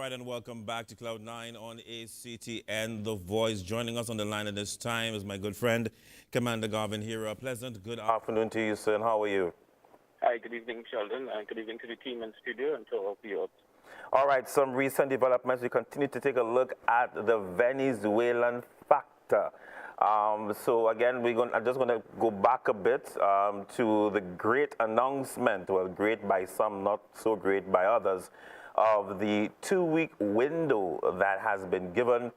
right, and welcome back to Cloud 9 on ACTN The Voice. Joining us on the line at this time is my good friend, Commander Garvin Heera. Pleasant good afternoon to you, sir, and how are you? Hi, good evening, Sheldon, and good evening to the team in studio and to all viewers. All right, some recent developments. We continue to take a look at the Venezuelan factor. So again, I'm just going to go back a bit to the great announcement, well, great by some, not so great by others, of the 2-week window that has been given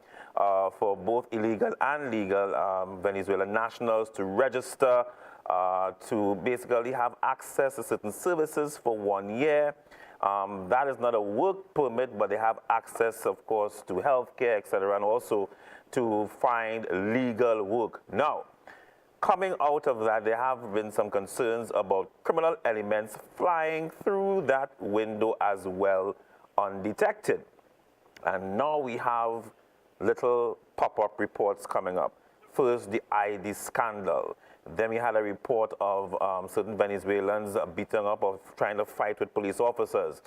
for both illegal and legal Venezuelan nationals to register, to basically have access to certain services for 1 year. That is not a work permit, but they have access, of course, to healthcare, etc., and also to find legal work. Now, coming out of that, there have been some concerns about criminal elements flying through that window as well undetected. And now we have little pop-up reports coming up. First, the ID scandal. Then we had a report of certain Venezuelans beaten up or trying to fight with police officers.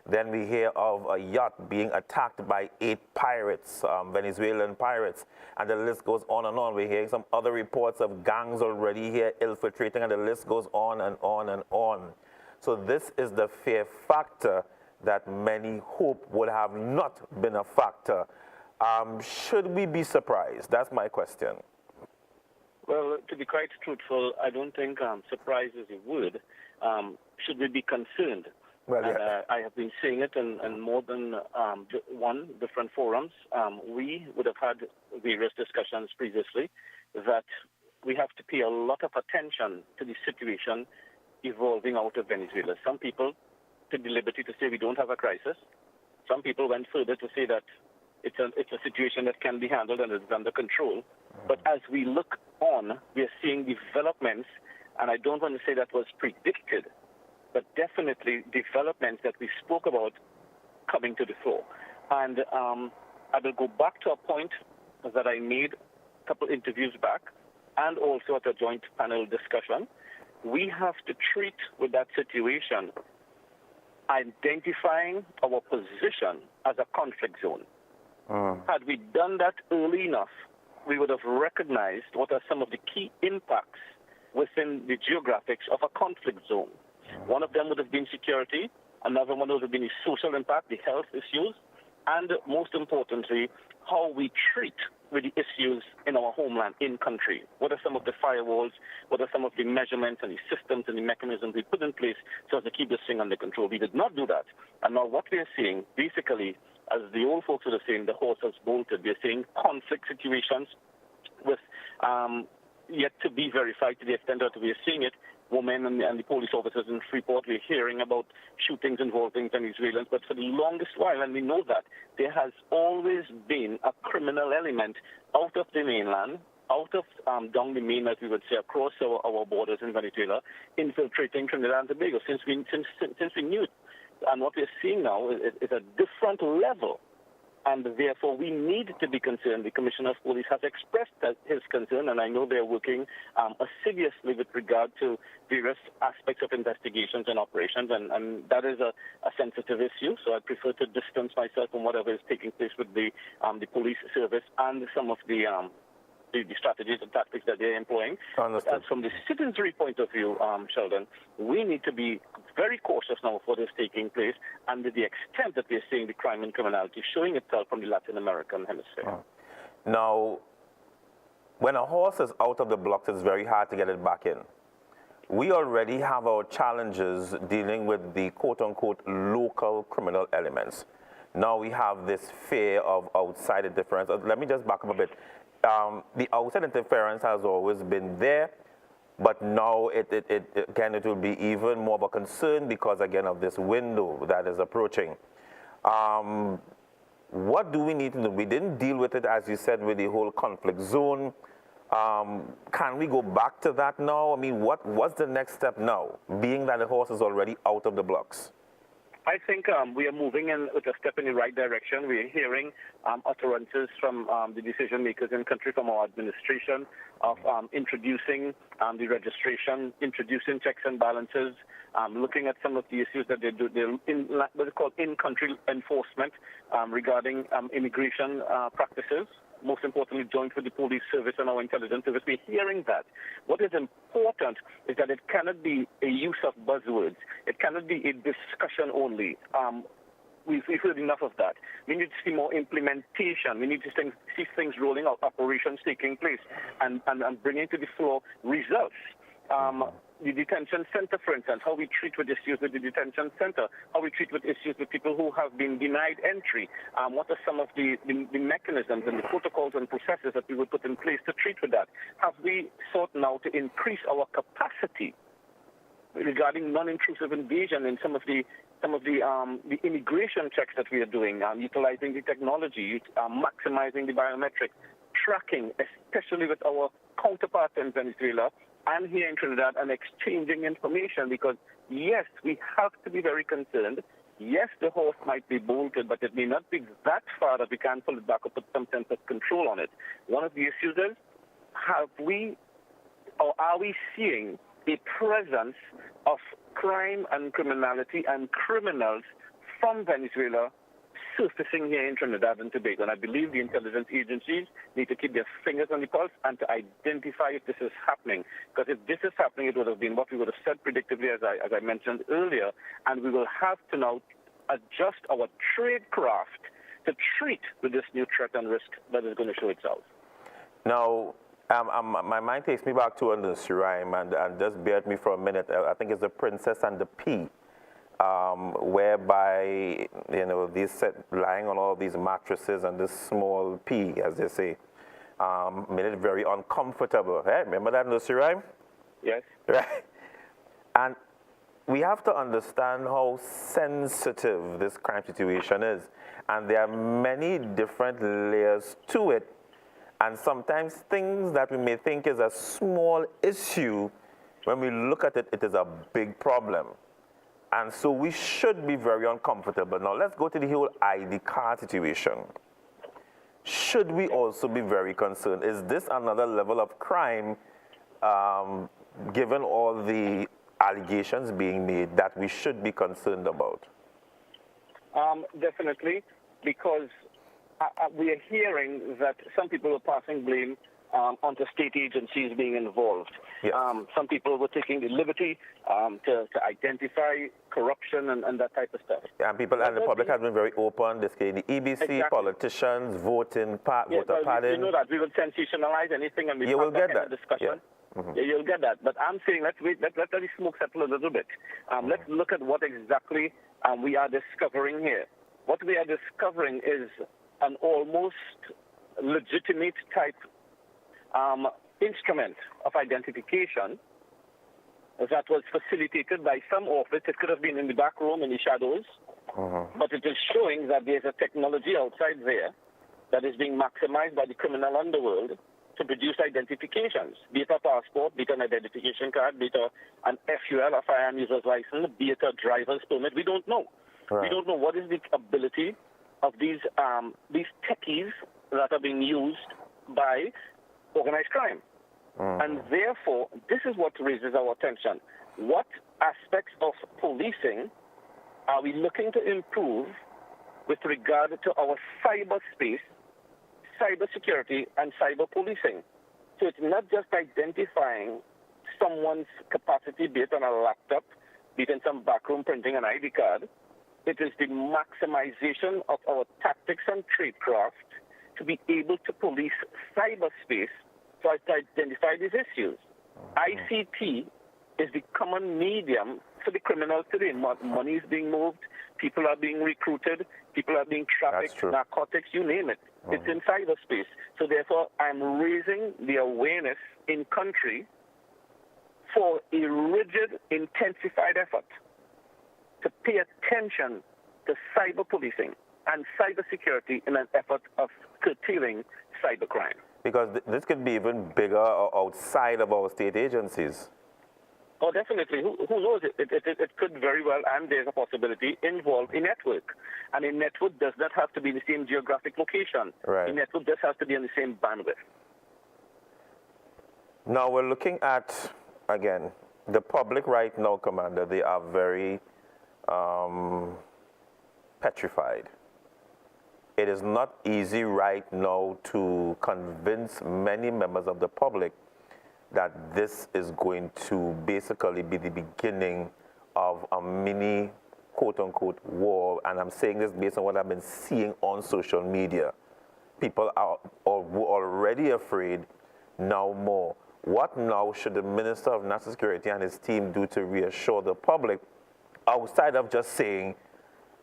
Then we hear of a yacht being attacked by 8 pirates, Venezuelan pirates. And the list goes on and on. We're hearing some other reports of gangs already here infiltrating, and the list goes on and on and on. So this is the fear factor that many hope would have not been a factor. Should we be surprised? That's my question. Well, to be quite truthful, I don't think surprise is a word. Should we be concerned? Well, and, yeah. I have been saying it in more than one different forums. We would have had various discussions previously that we have to pay a lot of attention to the situation evolving out of Venezuela. Some people took the liberty to say we don't have a crisis. Some people went further to say that it's a situation that can be handled and is under control. But as we look on, we are seeing developments, and I don't want to say that was predicted, but definitely developments that we spoke about coming to the fore. And I will go back to a point that I made a couple interviews back, and also at a joint panel discussion. We have to treat with that situation identifying our position as a conflict zone. Had we done that early enough, we would have recognized what are some of the key impacts within the geographics of a conflict zone. One of them would have been security, another one would have been the social impact, the health issues, and most importantly, how we treat with the issues in our homeland, in country. What are some of the firewalls? What are some of the measurements and the systems and the mechanisms we put in place so as to keep this thing under control? We did not do that. And now what we are seeing, basically, as the old folks would have saying, the horse has bolted. We are seeing conflict situations with yet to be verified to the extent that we are seeing it. Women and the police officers in Freeport, we're hearing about shootings involving Venezuelans, but for the longest while, and we know that, there has always been a criminal element out of the mainland, out of down the main, as we would say, across our borders in Venezuela, infiltrating Trinidad and Tobago since we knew it. And what we're seeing now is a different level. And therefore, we need to be concerned. The Commissioner of Police has expressed his concern, and I know they're working assiduously with regard to various aspects of investigations and operations, and that is a sensitive issue. So I prefer to distance myself from whatever is taking place with the police service and some of the strategies and tactics that they're employing. But as from the citizenry point of view, Sheldon, we need to be very cautious now of what is taking place and to the extent that we're seeing the crime and criminality showing itself from the Latin American hemisphere. Now, when a horse is out of the blocks, it's very hard to get it back in. We already have our challenges dealing with the quote-unquote local criminal elements. Now we have this fear of outside interference. Let me just back up a bit. The outside interference has always been there, but now again it will be even more of a concern because again of this window that is approaching. What do we need to do? We didn't deal with it, as you said, with the whole conflict zone. Can we go back to that now? I mean, what's the next step now, being that the horse is already out of the blocks? I think we are moving in with a step in the right direction. We are hearing utterances from the decision makers in country, from our administration, of introducing the registration, introducing checks and balances, looking at some of the issues that they do. They're what is called in-country enforcement regarding immigration practices. Most importantly, joint with the police service and our intelligence service. We're hearing that. What is important is that it cannot be a use of buzzwords. It cannot be a discussion only. We've heard enough of that. We need to see more implementation. We need to see things rolling out, operations taking place, and bringing to the floor results. The detention center, for instance, how we treat with issues with the detention center, how we treat with issues with people who have been denied entry, what are some of the mechanisms and the protocols and processes that we would put in place to treat with that? Have we sought now to increase our capacity regarding non-intrusive invasion in some of the immigration checks that we are doing, utilizing the technology, maximizing the biometric tracking, especially with our counterparts in Venezuela and here in Trinidad, and exchanging information, because yes, we have to be very concerned. Yes, the horse might be bolted, but it may not be that far that we can't pull it back or put some sense of control on it. One of the issues is, are we seeing a presence of crime and criminality and criminals from Venezuela surfacing here in Trinidad and Tobago? And I believe the intelligence agencies need to keep their fingers on the pulse and to identify if this is happening. Because if this is happening, it would have been what we would have said predictably, as I mentioned earlier, and we will have to now adjust our trade craft to treat with this new threat and risk that is going to show itself. Now, my mind takes me back to a nursery rhyme, and just bear with me for a minute. I think it's The Princess and the Pea. Whereby, these lying on all these mattresses and this small pea, as they say, made it very uncomfortable. Hey, remember that nursery rhyme? Yes. Right. And we have to understand how sensitive this crime situation is. And there are many different layers to it. And sometimes things that we may think is a small issue, when we look at it, it is a big problem. And so we should be very uncomfortable. Now let's go to the whole ID card situation. Should we also be very concerned? Is this another level of crime, given all the allegations being made, that we should be concerned about? Definitely, because we are hearing that some people are passing blame onto state agencies being involved. Yes. Some people were taking the liberty to identify corruption and that type of stuff. And people and the public has been very open. This case, the EBC, Exactly. Politicians, voter padding. You know that we will sensationalize anything, and we You will have get that. discussion. Yeah. Mm-hmm. Yeah, you'll get that. But I'm saying let's wait. Let the smoke settle a little bit. Let's look at what exactly we are discovering here. What we are discovering is an almost legitimate type instrument of identification that was facilitated by some office. It could have been in the back room, in the shadows, but it is showing that there's a technology outside there that is being maximized by the criminal underworld to produce identifications, be it a passport, be it an identification card, be it an FUL, a firearm user's license, be it a driver's permit. We don't know. Right. We don't know what is the ability of these techies that are being used by organized crime. And therefore, this is what raises our attention. What aspects of policing are we looking to improve with regard to our cyberspace, cybersecurity, and cyber policing? So it's not just identifying someone's capacity, be it on a laptop, be it in some backroom printing an ID card. It is the maximization of our tactics and tradecraft to be able to police cyberspace to identify these issues. ICT is the common medium for the criminals today. Money is being moved, people are being recruited, people are being trafficked, narcotics, you name it. It's in cyberspace. So therefore, I'm raising the awareness in country for a rigid, intensified effort to pay attention to cyber policing and cybersecurity in an effort of curtailing cybercrime. Because this could be even bigger outside of our state agencies. Oh, definitely. Who knows? It could very well, and there's a possibility, involve a network. And a network does not have to be in the same geographic location. Right. A network just has to be on the same bandwidth. Now we're looking at, again, the public right now, Commander, they are very petrified. It is not easy right now to convince many members of the public that this is going to basically be the beginning of a mini quote-unquote war, and I'm saying this based on what I've been seeing on social media. People are already afraid, now more. What now should the Minister of National Security and his team do to reassure the public outside of just saying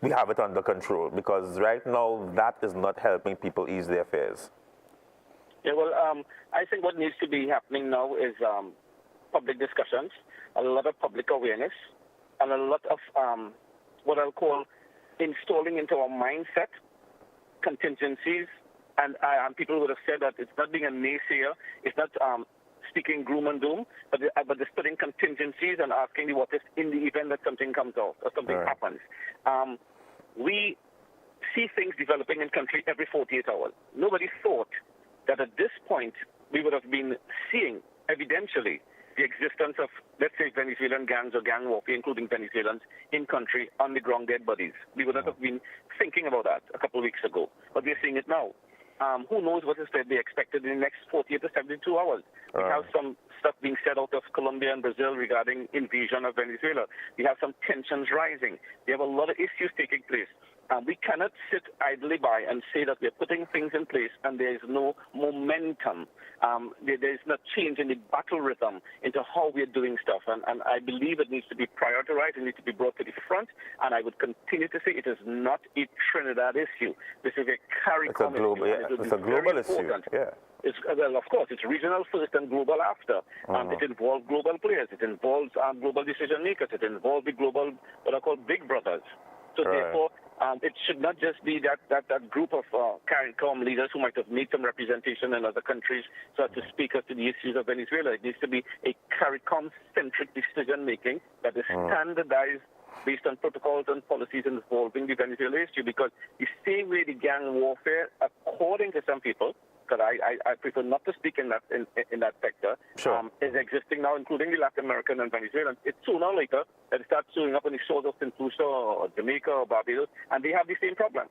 we have it under control? Because right now that is not helping people ease their fears. Yeah, well, I think what needs to be happening now is public discussions, a lot of public awareness, and a lot of what I'll call installing into our mindset contingencies. And people would have said that it's not being a naysayer, it's not speaking gloom and doom, but just putting contingencies and asking the what if in the event that something comes out or something happens. We see things developing in country every 48 hours. Nobody thought that at this point we would have been seeing evidentially the existence of, let's say, Venezuelan gangs or gang warfare, including Venezuelans, in country on the ground dead bodies. We would not have been thinking about that a couple of weeks ago, but we're seeing it now. Who knows what is to be expected in the next 48 to 72 hours. We have some stuff being said out of Colombia and Brazil regarding invasion of Venezuela. We have some tensions rising. We have a lot of issues taking place. We cannot sit idly by and say that we're putting things in place and there is no momentum. There is no change in the battle rhythm into how we're doing stuff. And I believe it needs to be prioritized. It needs to be brought to the front. And I would continue to say it is not a Trinidad issue. This is a CARICOM issue. It's a global issue. Yeah. Well, of course, it's regional first and global after. It involves global players. It involves global decision makers. It involves the global, what I call big brothers. So therefore, it should not just be that group of CARICOM leaders who might have made some representation in other countries so as to speak as to the issues of Venezuela. It needs to be a CARICOM-centric decision-making that is standardized based on protocols and policies involving the Venezuela issue, because the same way the gang warfare, according to some people, because I prefer not to speak in that sector, is existing now, including the Latin American and Venezuelan. It's sooner or later that it starts showing up on the shores of St. Lucia or Jamaica or Barbados, and they have the same problem,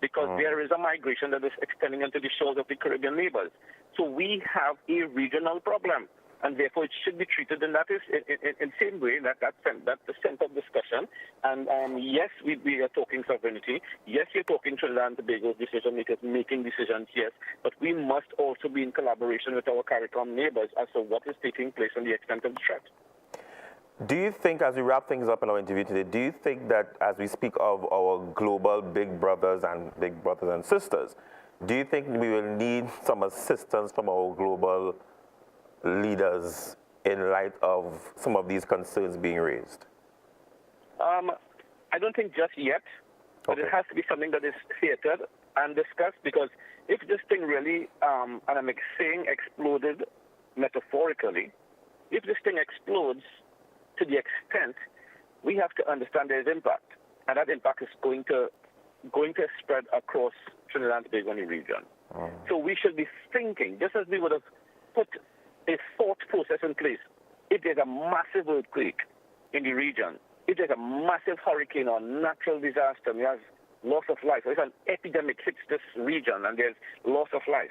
because there is a migration that is extending into the shores of the Caribbean neighbors. So we have a regional problem, and therefore it should be treated in the same way, that's the center of discussion. And yes, we are talking sovereignty. Yes, you're talking Trinidad and Tobago's decision makers making decisions, yes, but we must also be in collaboration with our CARICOM neighbors as to what is taking place and the extent of the threat. Do you think, as we wrap things up in our interview today, do you think that as we speak of our global big brothers and sisters, do you think we will need some assistance from our global leaders in light of some of these concerns being raised? I don't think just yet, but it has to be something that is theatered and discussed, because if this thing really, and I'm saying exploded metaphorically, if this thing explodes to the extent, we have to understand there is impact, and that impact is going to spread across Trinidad and Tobago and the region. So we should be thinking, just as we would have put a thought process in place. If there's a massive earthquake in the region, if there's a massive hurricane or natural disaster, we have loss of life, or if an epidemic hits this region and there's loss of life,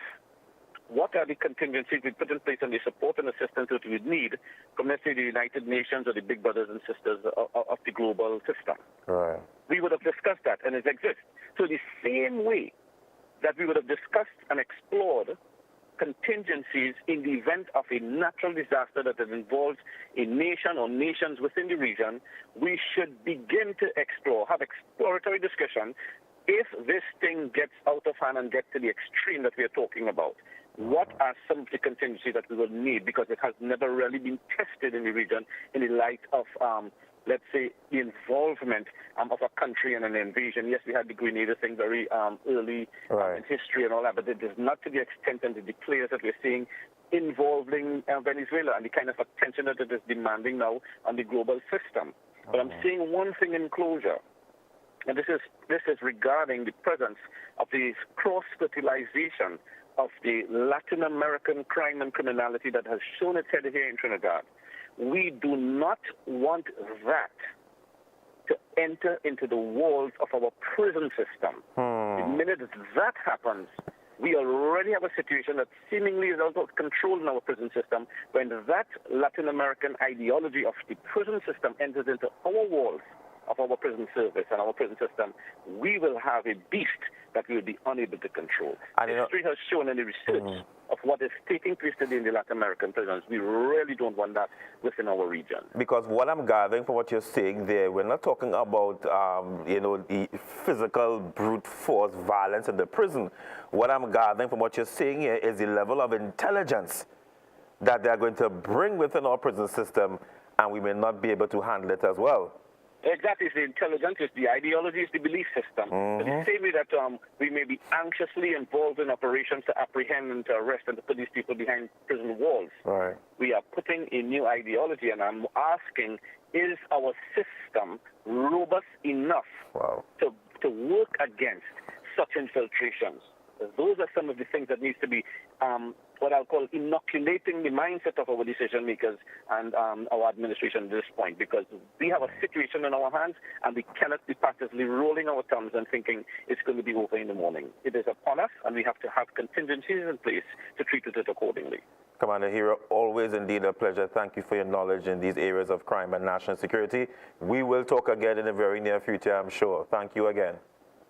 what are the contingencies we put in place and the support and assistance that we would need from, let's say, the United Nations or the big brothers and sisters of the global system? Right. We would have discussed that, and it exists. So the same way that we would have discussed and explored contingencies in the event of a natural disaster that involves a nation or nations within the region, we should begin to have exploratory discussion if this thing gets out of hand and gets to the extreme that we are talking about. what are some of the contingencies that we will need, because it has never really been tested in the region in the light of, let's say, the involvement of a country in an invasion. Yes, we had the Grenada thing very early in history and all that, but it is not to the extent and the players that we're seeing involving Venezuela and the kind of attention that it is demanding now on the global system. But I'm seeing one thing in closure, and this is regarding the presence of the cross-fertilization of the Latin American crime and criminality that has shown its head here in Trinidad. We do not want that to enter into the walls of our prison system. The minute that happens, we already have a situation that seemingly is out of control in our prison system. When that Latin American ideology of the prison system enters into our walls of our prison service and our prison system, we will have a beast that we will be unable to control. And history has shown in the research of what is taking place today in the Latin American prisons. We really don't want that within our region. Because what I'm gathering from what you're saying there, we're not talking about, the physical brute force violence in the prison. What I'm gathering from what you're saying here is the level of intelligence that they're going to bring within our prison system, and we may not be able to handle it as well. Exactly. It's the intelligence, it's the ideology, it's the belief system. But the same way that we may be anxiously involved in operations to apprehend and to arrest and to put these people behind prison walls, we are putting a new ideology, and I'm asking, is our system robust enough to work against such infiltrations? Those are some of the things that needs to be what I'll call inoculating the mindset of our decision makers and our administration at this point, because we have a situation in our hands and we cannot be passively rolling our thumbs and thinking it's going to be over in the morning. It is upon us, and we have to have contingencies in place to treat it accordingly. Commander Heera, always indeed a pleasure. Thank you for your knowledge in these areas of crime and national security. We will talk again in the very near future, I'm sure. Thank you again.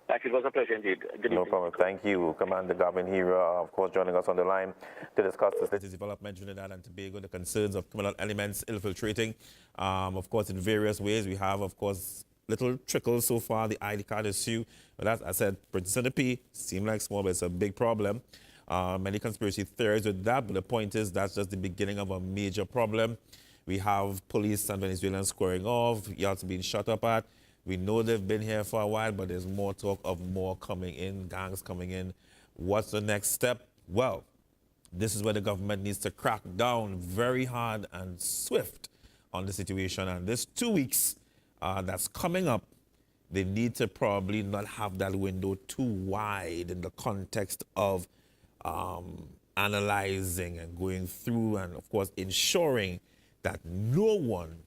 Thank you. It was a pleasure indeed. No problem. Thank you, Commander Garvin Heera, of course, joining us on the line to discuss this latest development in Trinidad and Tobago, the concerns of criminal elements infiltrating. Of course, in various ways, we have, of course, little trickles so far, the ID card issue. But as I said, Princess and the P seem like small, but it's a big problem. Many conspiracy theories with that, but the point is that's just the beginning of a major problem. We have police and Venezuelans squaring off, yachts being shut up at. We know they've been here for a while, but there's more talk of more coming in, gangs coming in. What's the next step? Well, this is where the government needs to crack down very hard and swift on the situation. And this 2 weeks that's coming up, they need to probably not have that window too wide in the context of analyzing and going through and, of course, ensuring that no one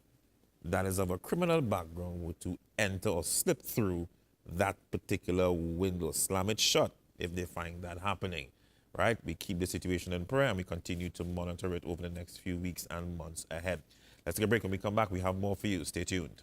that is of a criminal background would to enter or slip through that particular window. Slam it shut if they find that happening, right? We keep the situation in prayer and we continue to monitor it over the next few weeks and months ahead. Let's take a break. When we come back, we have more for you. Stay tuned.